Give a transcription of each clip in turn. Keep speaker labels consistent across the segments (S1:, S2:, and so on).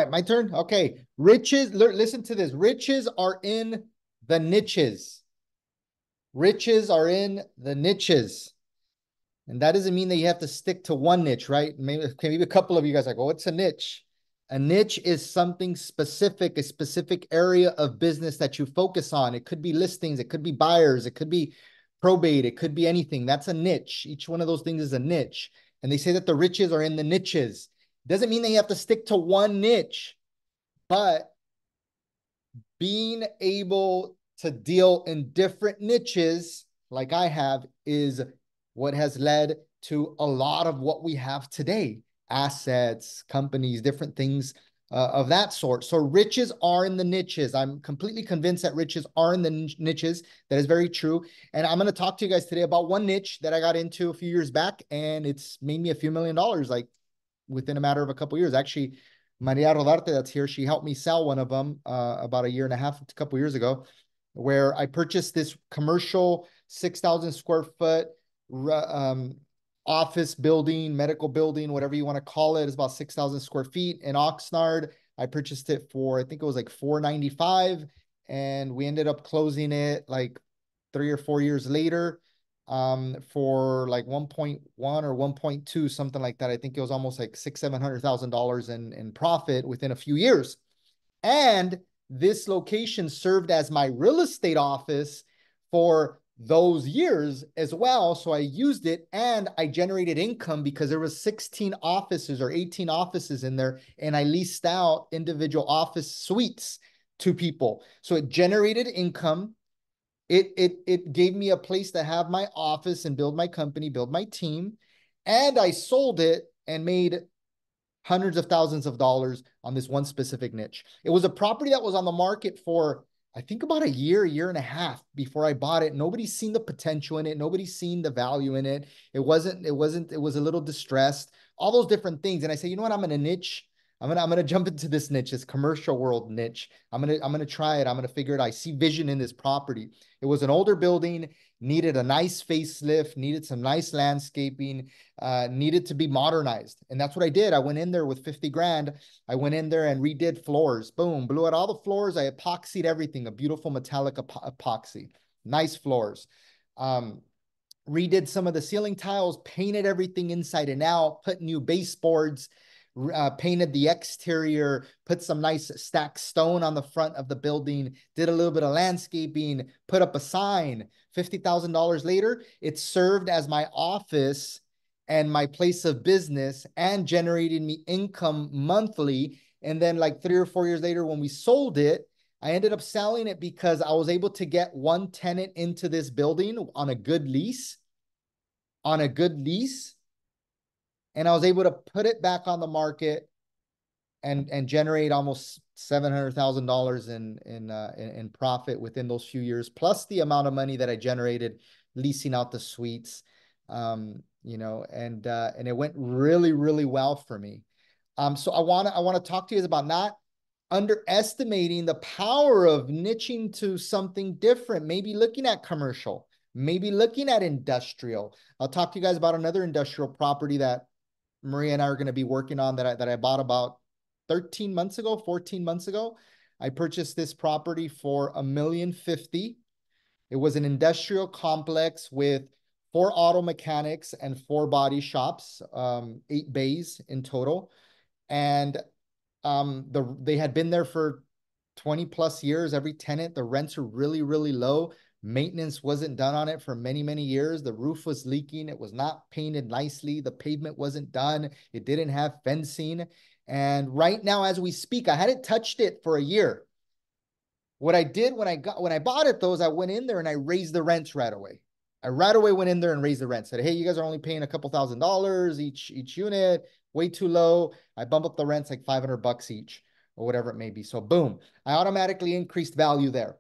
S1: right, my turn. Okay. Riches, listen to this. Riches are in the niches. Riches are in the niches. And that doesn't mean that you have to stick to one niche, right? Maybe a couple of you guys are like, well, what's a niche? A niche is something specific, a specific area of business that you focus on. It could be listings, it could be buyers, it could be probate, it could be anything. That's a niche. Each one of those things is a niche. And they say that the riches are in the niches. Doesn't mean that you have to stick to one niche, but being able to deal in different niches like I have is what has led to a lot of what we have today: assets, companies, different things of that sort. So riches are in the niches. I'm completely convinced that riches are in the niches. That is very true. And I'm going to talk to you guys today about one niche that I got into a few years back, and it's made me a few $1,000,000, like within a matter of a couple of years. Actually, Maria Rodarte, that's here, she helped me sell one of them about a year and a half, a couple of years ago, where I purchased this commercial 6,000 square foot office building, medical building, whatever you want to call it. It's about 6,000 square feet in Oxnard. I purchased it for, I think it was like $495, and we ended up closing it like 3 or 4 years later for like 1.1 or 1.2, something like that. I think it was almost like $700,000 in profit within a few years. And this location served as my real estate office for those years as well. So I used it and I generated income because there was 16 offices or 18 offices in there, and I leased out individual office suites to people. So it generated income. It gave me a place to have my office and build my company, build my team. And I sold it and made hundreds of thousands of dollars on this one specific niche. It was a property that was on the market for, I think, about a year and a half before I bought it. Nobody's seen the potential in it. Nobody's seen the value in it. It was a little distressed, all those different things. And I said, you know what? I'm in a niche. I'm gonna jump into this niche, this commercial world niche. I'm gonna try it. I'm gonna figure it. I see vision in this property. It was an older building, needed a nice facelift, needed some nice landscaping, needed to be modernized. And that's what I did. I went in there with 50 grand. I went in there and redid floors. Boom, blew out all the floors. I epoxied everything, a beautiful metallic epoxy, nice floors. Redid some of the ceiling tiles, painted everything inside and out, put new baseboards, painted the exterior, put some nice stacked stone on the front of the building, did a little bit of landscaping, put up a sign. $50,000 later, it served as my office and my place of business and generated me income monthly. And then like 3 or 4 years later, when we sold it, I ended up selling it because I was able to get one tenant into this building on a good lease, and I was able to put it back on the market and generate almost $700,000 in profit within those few years, plus the amount of money that I generated leasing out the suites, and it went really, really well for me. So I want to talk to you about not underestimating the power of niching to something different, maybe looking at commercial, maybe looking at industrial. I'll talk to you guys about another industrial property that Maria and I are going to be working on that I bought about 13 months ago, 14 months ago. I purchased this property for $1,050,000. It was an industrial complex with 4 auto mechanics and 4 body shops, 8 bays in total. And they had been there for 20 plus years. Every tenant, the rents are really, really low. Maintenance wasn't done on it for many, many years. The roof was leaking. It was not painted nicely. The pavement wasn't done. It didn't have fencing. And right now, as we speak, I hadn't touched it for a year. What I did when I bought it, though, is I went in there and I raised the rents right away. I right away went in there and raised the rent. Said, hey, you guys are only paying a couple $1,000s each unit, way too low. I bump up the rents like $500 each or whatever it may be. So boom, I automatically increased value there.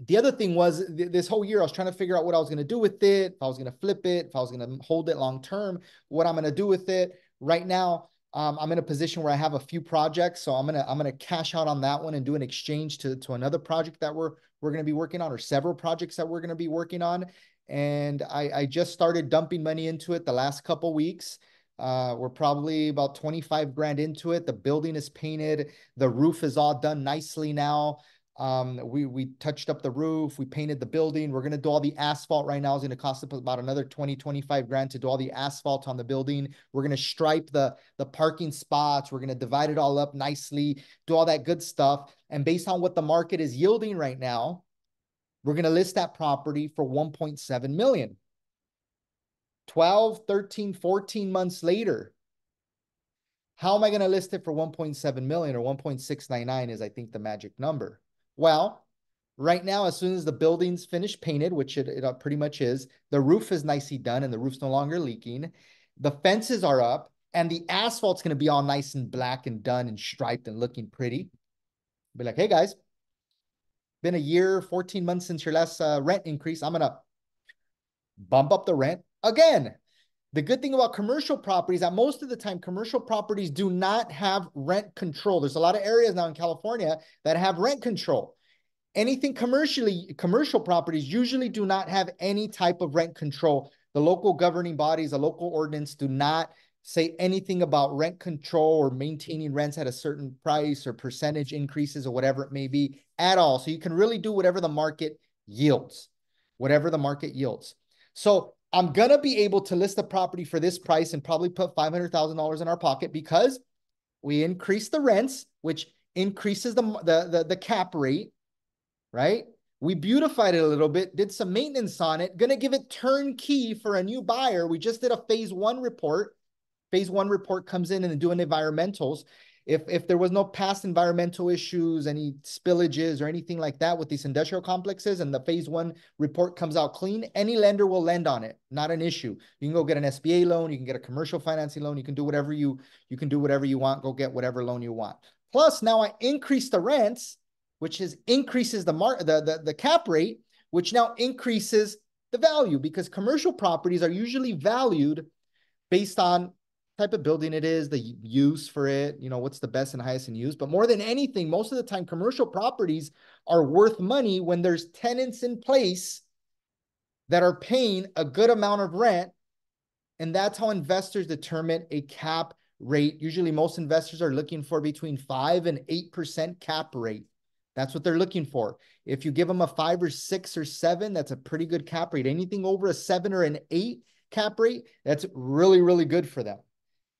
S1: The other thing was this whole year, I was trying to figure out what I was going to do with it, if I was going to flip it, if I was going to hold it long term, what I'm going to do with it. Right now, I'm in a position where I have a few projects, so I'm gonna cash out on that one and do an exchange to another project that we're going to be working on, or several projects that we're going to be working on. And I just started dumping money into it the last couple weeks. We're probably about 25 grand into it. The building is painted. The roof is all done nicely now. We touched up the roof. We painted the building. We're going to do all the asphalt right now. It's going to cost us about another 25 grand to do all the asphalt on the building. We're going to stripe the parking spots. We're going to divide it all up nicely, do all that good stuff. And based on what the market is yielding right now, we're going to list that property for 1.7 million. 12, 13, 14 months later, how am I going to list it for 1.7 million or 1.699 is, I think, the magic number? Well, right now, as soon as the building's finished painted, which it pretty much is, the roof is nicely done and the roof's no longer leaking, the fences are up, and the asphalt's going to be all nice and black and done and striped and looking pretty. Be like, hey guys, been a year, 14 months since your last rent increase. I'm going to bump up the rent again. The good thing about commercial properties, that most of the time, commercial properties do not have rent control. There's a lot of areas now in California that have rent control. Anything commercial properties usually do not have any type of rent control. The local governing bodies, the local ordinance do not say anything about rent control or maintaining rents at a certain price or percentage increases or whatever it may be at all. So you can really do whatever the market yields, whatever the market yields. So I'm going to be able to list the property for this price and probably put $500,000 in our pocket because we increased the rents, which increases the cap rate, right? We beautified it a little bit, did some maintenance on it, going to give it turnkey for a new buyer. We just did a phase one report. Phase one report comes in and doing environmentals. If there was no past environmental issues, any spillages or anything like that with these industrial complexes, and the phase one report comes out clean, any lender will lend on it. Not an issue. You can go get an SBA loan. You can get a commercial financing loan. You can do whatever you can do whatever you want. Go get whatever loan you want. Plus, now I increase the rents, which increases the cap rate, which now increases the value because commercial properties are usually valued based on type of building it is, the use for it, what's the best and highest in use. But more than anything, most of the time, commercial properties are worth money when there's tenants in place that are paying a good amount of rent. And that's how investors determine a cap rate. Usually most investors are looking for between 5 and 8% cap rate. That's what they're looking for. If you give them a 5 or 6 or 7, that's a pretty good cap rate. Anything over a 7 or an 8 cap rate, that's really, really good for them.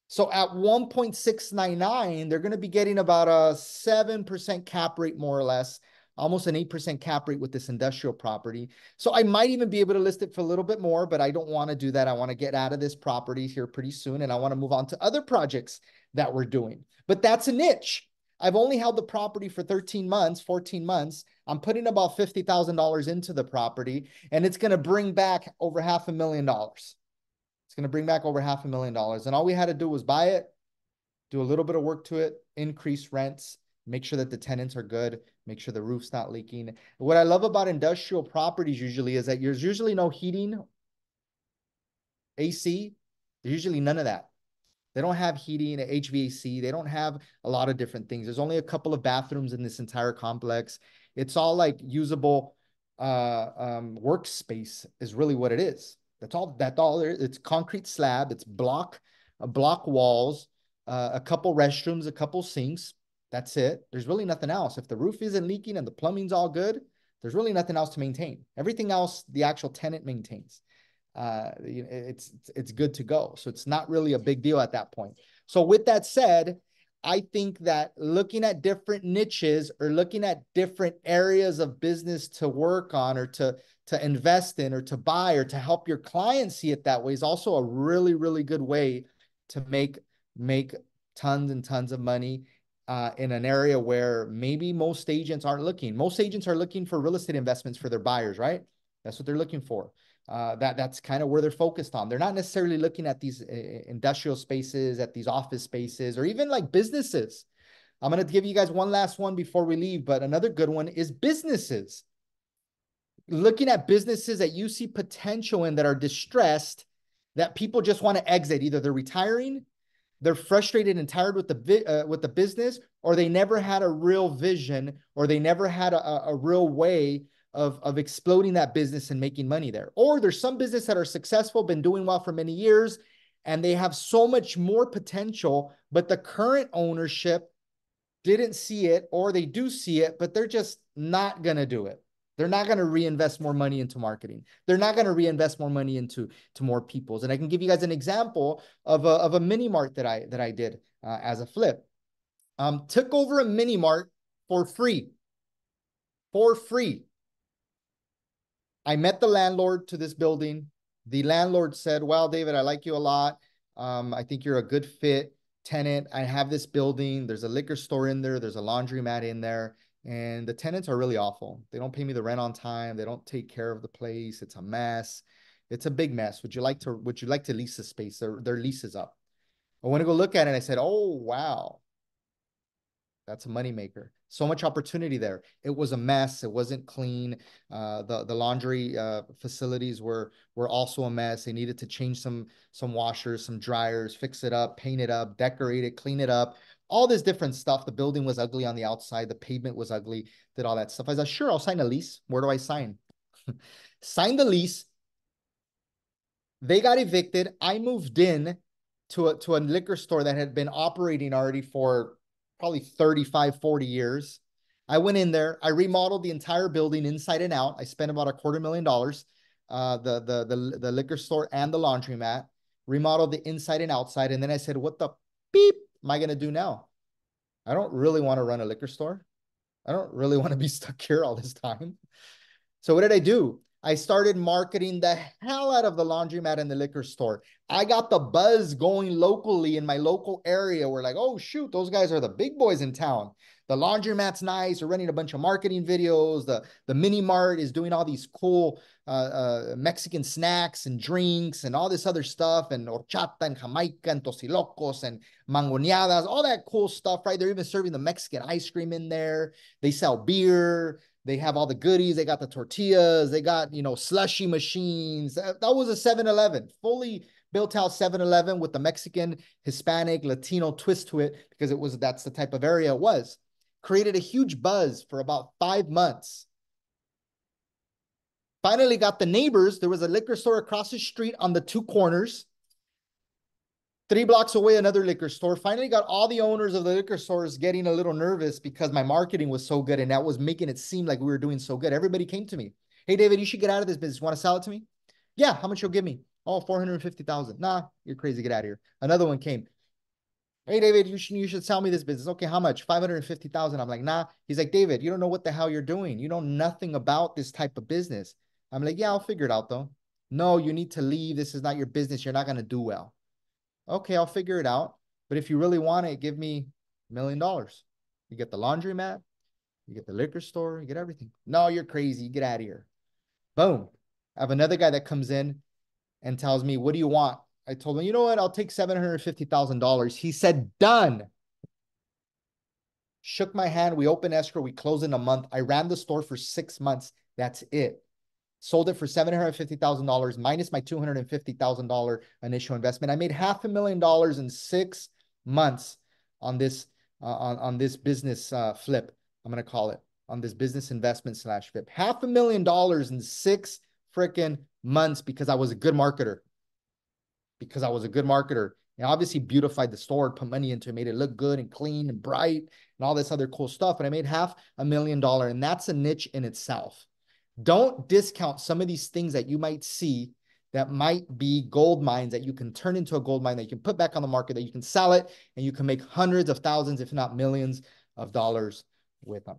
S1: So at 1.699, they're going to be getting about a 7% cap rate, more or less, almost an 8% cap rate with this industrial property. So I might even be able to list it for a little bit more, but I don't want to do that. I want to get out of this property here pretty soon, and I want to move on to other projects that we're doing. But that's a niche. I've only held the property for 13 months, 14 months. I'm putting about $50,000 into the property, and it's going to bring back over $500,000. It's going to bring back over $500,000. And all we had to do was buy it, do a little bit of work to it, increase rents, make sure that the tenants are good, make sure the roof's not leaking. What I love about industrial properties usually is that there's usually no heating, AC. There's usually none of that. They don't have heating, HVAC. They don't have a lot of different things. There's only a couple of bathrooms in this entire complex. It's all like usable workspace is really what it is. That's all there is. It's concrete slab. It's block walls, a couple restrooms, a couple sinks. That's it. There's really nothing else. If the roof isn't leaking and the plumbing's all good, there's really nothing else to maintain. Everything else, the actual tenant maintains. It's good to go. So it's not really a big deal at that point. So with that said, I think that looking at different niches or looking at different areas of business to work on or to invest in or to buy or to help your clients see it that way is also a really, really good way to make tons and tons of money in an area where maybe most agents aren't looking. Most agents are looking for real estate investments for their buyers, right? That's what they're looking for. That's kind of where they're focused on. They're not necessarily looking at these industrial spaces, at these office spaces, or even like businesses. I'm going to give you guys one last one before we leave, but another good one is businesses. Looking at businesses that you see potential in that are distressed, that people just want to exit. Either they're retiring, they're frustrated and tired with the business, or they never had a real vision, or they never had a real way of exploding that business and making money there. Or there's some business that are successful, been doing well for many years, and they have so much more potential, but the current ownership didn't see it, or they do see it, but they're just not going to do it. They're not going to reinvest more money into marketing. They're not going to reinvest more money into more people's. And I can give you guys an example of a mini mart that I did as a flip. Took over a mini mart for free. For free. I met the landlord to this building. The landlord said, well, David, I like you a lot. I think you're a good fit tenant. I have this building. There's a liquor store in there. There's a laundromat in there. And the tenants are really awful. They don't pay me the rent on time. They don't take care of the place. It's a mess. It's a big mess. Would you like to lease the space? Their lease is up. I want to go look at it. And I said, oh, wow. That's a moneymaker. So much opportunity there. It was a mess. It wasn't clean. The laundry facilities were also a mess. They needed to change some washers, some dryers, fix it up, paint it up, decorate it, clean it up. All this different stuff. The building was ugly on the outside. The pavement was ugly. Did all that stuff. I said, sure, I'll sign a lease. Where do I sign? Sign the lease. They got evicted. I moved in to a liquor store that had been operating already for probably 35, 40 years. I went in there. I remodeled the entire building inside and out. I spent about $250,000. The liquor store and the laundromat. Remodeled the inside and outside. And then I said, what the beep am I going to do now? I don't really want to run a liquor store. I don't really want to be stuck here all this time. So what did I do? I started marketing the hell out of the laundromat and the liquor store. I got the buzz going locally in my local area. We're like, oh, shoot, those guys are the big boys in town. The laundromat's nice. We're running a bunch of marketing videos. The mini mart is doing all these cool Mexican snacks and drinks and all this other stuff, and horchata and jamaica and tosilocos and mangoneadas, all that cool stuff, right? They're even serving the Mexican ice cream in there. They sell beer. They have all the goodies. They got the tortillas. They got, slushy machines. That was a 7-Eleven, fully built out 7-Eleven with the Mexican, Hispanic, Latino twist to it, because that's the type of area it was. Created a huge buzz for about 5 months. Finally got the neighbors. There was a liquor store across the street on the 2 corners. 3 blocks away, another liquor store. Finally got all the owners of the liquor stores getting a little nervous because my marketing was so good, and that was making it seem like we were doing so good. Everybody came to me. Hey, David, you should get out of this business. Want to sell it to me? Yeah. How much you'll give me? Oh, $450,000. Nah, you're crazy. Get out of here. Another one came. Hey, David, you should sell me this business. Okay, how much? $550,000. I'm like, nah. He's like, David, you don't know what the hell you're doing. You know nothing about this type of business. I'm like, yeah, I'll figure it out though. No, you need to leave. This is not your business. You're not going to do well. Okay, I'll figure it out. But if you really want it, give me $1 million. You get the laundromat, you get the liquor store, you get everything. No, you're crazy. Get out of here. Boom. I have another guy that comes in and tells me, what do you want? I told him, you know what? I'll take $750,000. He said, done. Shook my hand. We opened escrow. We closed in a month. I ran the store for 6 months. That's it. Sold it for $750,000 minus my $250,000 initial investment. I made $500,000 in 6 months on this business flip. I'm going to call it, on this business investment / flip. $500,000 in 6 freaking months because I was a good marketer. And obviously beautified the store, put money into it, made it look good and clean and bright and all this other cool stuff. And I made $500,000, and that's a niche in itself. Don't discount some of these things that you might see that might be gold mines that you can turn into a gold mine, that you can put back on the market, that you can sell it, and you can make hundreds of thousands, if not millions of dollars with them.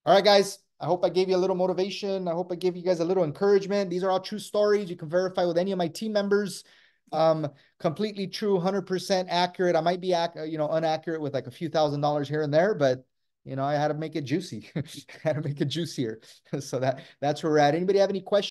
S1: All right, guys, I hope I gave you a little motivation. I hope I gave you guys a little encouragement. These are all true stories. You can verify with any of my team members. Completely true, 100% accurate. I might be, inaccurate with like a few $1,000s here and there, but I had to make it juicy. I had to make it juicier. So that's where we're at. Anybody have any questions?